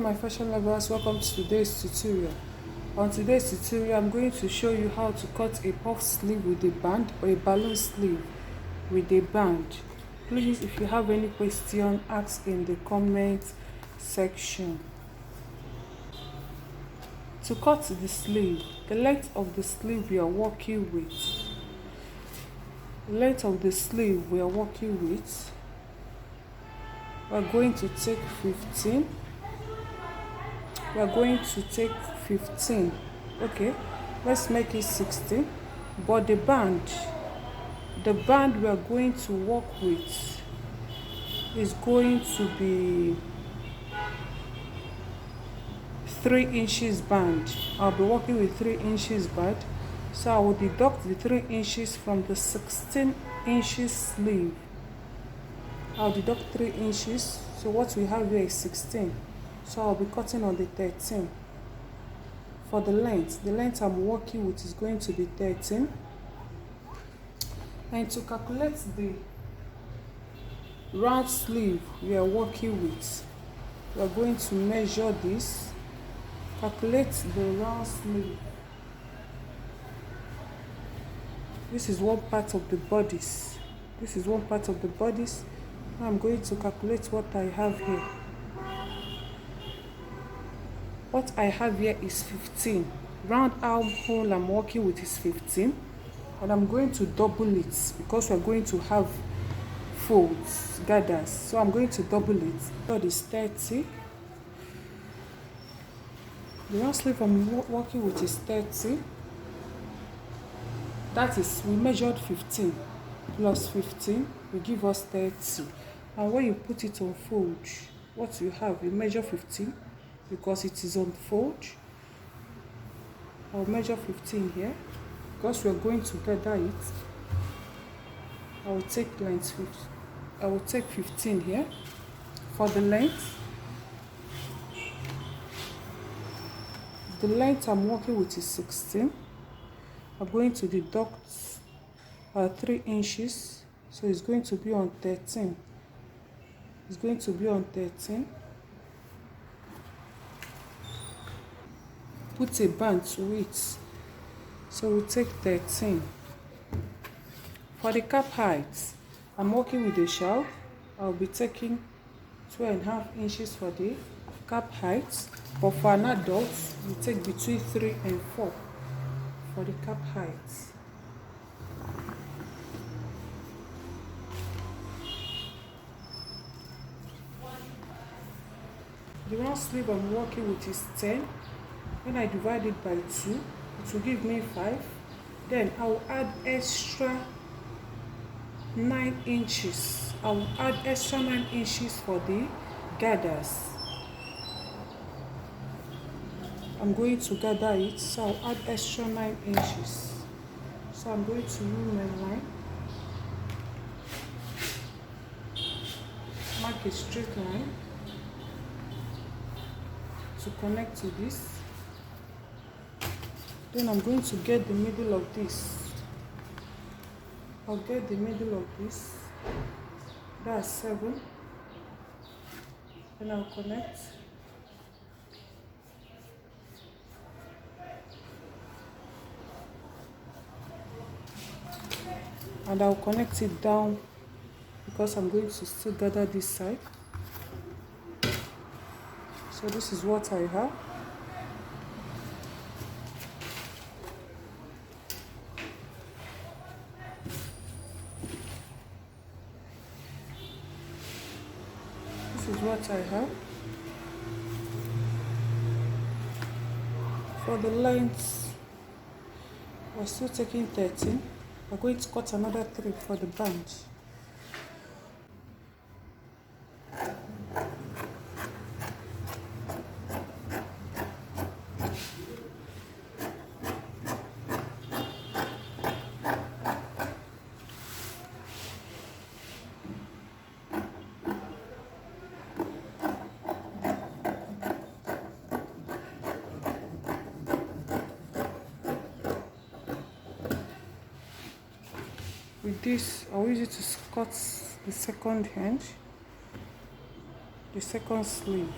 my fashion lovers, welcome to today's tutorial. On today's tutorial, I'm going to show you how to cut a puff sleeve with a band or a balloon sleeve with a band. Please, if you have any question, ask in the comment section. To cut the sleeve, the length of the sleeve we are working with, we're going to take 15. We're going to take 15. Okay, let's make it 16. But the band we are going to work with is going to be 3 inches band. I'll be working with 3 inches band. So I will deduct the 3 inches from the 16 inches sleeve. I'll deduct 3 inches. So what we have here is 16. So I'll be cutting on the 13. For the length I'm working with is going to be 13. And to calculate the round sleeve we are working with, we are going to measure this. Calculate the round sleeve. This is one part of the bodice. Now I'm going to calculate what I have here. What I have here is 15. Round armhole I'm working with is 15. And I'm going to double it because we're going to have folds, gathers. So I'm going to double it. That is 30. The round sleeve I'm working with is 30. That is, we measured 15 plus 15 will give us 30. And when you put it on fold, what you have, you measure 15 because it is on fold. I'll measure 15 here because we're going to gather it. I will take 15 here. For the length I'm working with is 16. I'm going to deduct 3 inches, so it's going to be on 13. Put a band to it, so we'll take 13. For the cap height, I'm working with a shawl. I'll be taking 2.5 inches for the cap height, but for an adult, we take between 3 and 4 for the cap height. The round sleeve I'm working with is 10. When I divide it by 2, it will give me 5. Then I will add extra 9 inches. I will add extra 9 inches for the gathers. I'm going to gather it, so I'll add extra 9 inches. So I'm going to use my line, mark a straight line to connect to this. Then I'm going to get the middle of this. I'll get the middle of this. That's 7. Then I'll connect. And I'll connect it down because I'm going to still gather this side. So this is what I have. For the length, we're still taking 13. We're going to cut another 3 for the band. With this, I'll use it to cut the second hand, the second sleeve.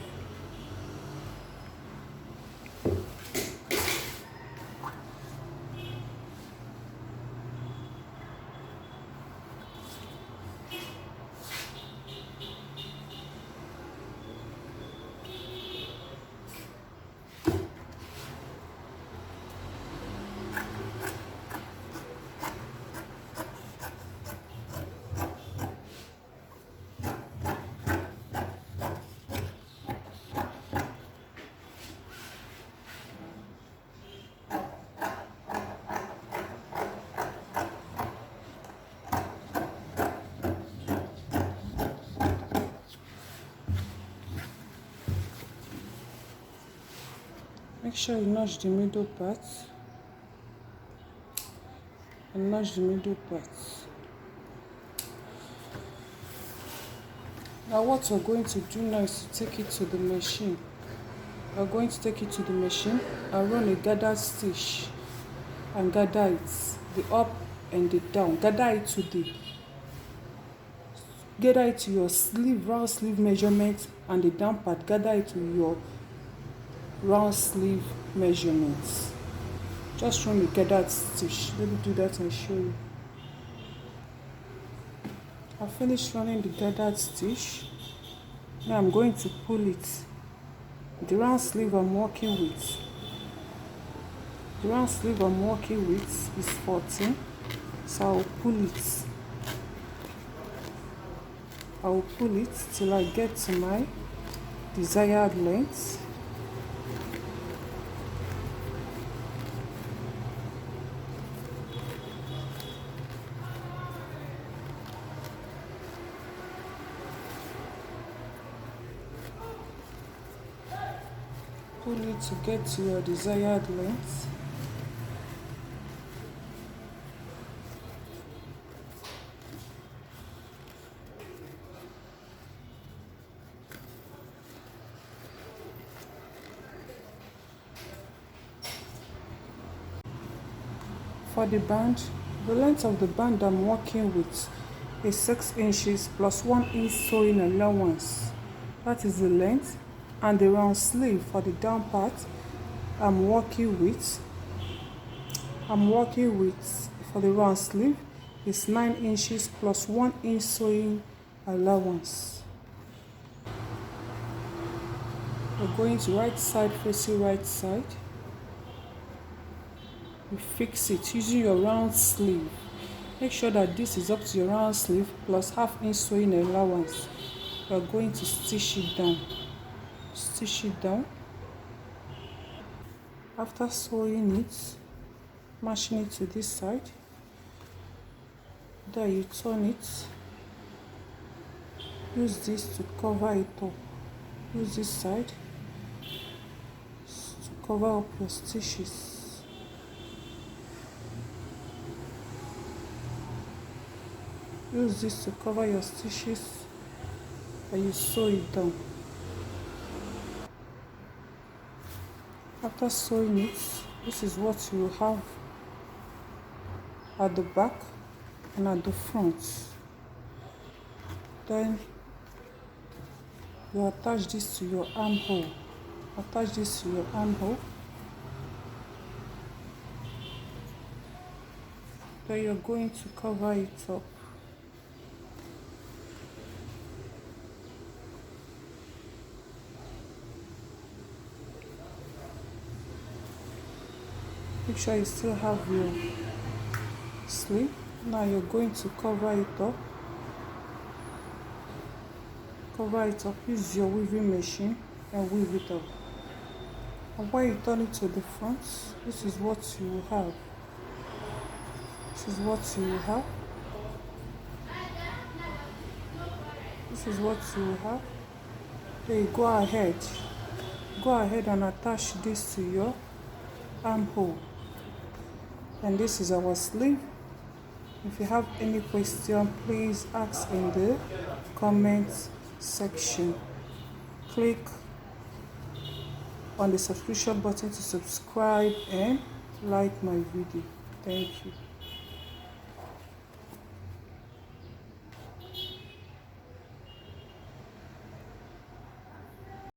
Make sure you notch the middle part and notch the middle part. Now what we're going to do now is to take it to the machine. We're going to take it to the machine and run a gathered stitch and gather it, the up and the down. Gather it to your sleeve, round sleeve measurement, and the down part, gather it to your round sleeve measurements. Just run a gathered stitch. Let me do that and show you. I finished running the gathered stitch. Now I'm going to pull it. The round sleeve I'm working with. The round sleeve I'm working with is 14. So I'll pull it. I will pull it till I get to my desired length. Pull it to get to your desired length. For the band, the length of the band I'm working with is 6 inches plus 1 inch sewing allowance. That is the length. And the round sleeve for the down part I'm working with for the round sleeve is 9 inches plus 1 inch sewing allowance. We're going to right side facing right side. You fix it using your round sleeve. Make sure that this is up to your round sleeve plus half inch sewing allowance. We're going to stitch it down. Stitch it down. After sewing it, matching it to this side, then you turn it. Use this to cover it up. Use this side to cover up your stitches. Use this to cover your stitches and you sew it down. After sewing it, this is what you will have at the back and at the front. Then you attach this to your armhole. Attach this to your armhole. Then you're going to cover it up. Make sure you still have your sleeve. Now you're going to cover it up. Cover it up. Use your weaving machine and weave it up. And when you turn it to the front, this is what you will have. This is what you will have. This is what you will have. Then you go ahead. Go ahead and attach this to your armhole. And this is our sleeve. If you have any question, please ask in the comment section. Click on the subscription button to subscribe and like my video. Thank you.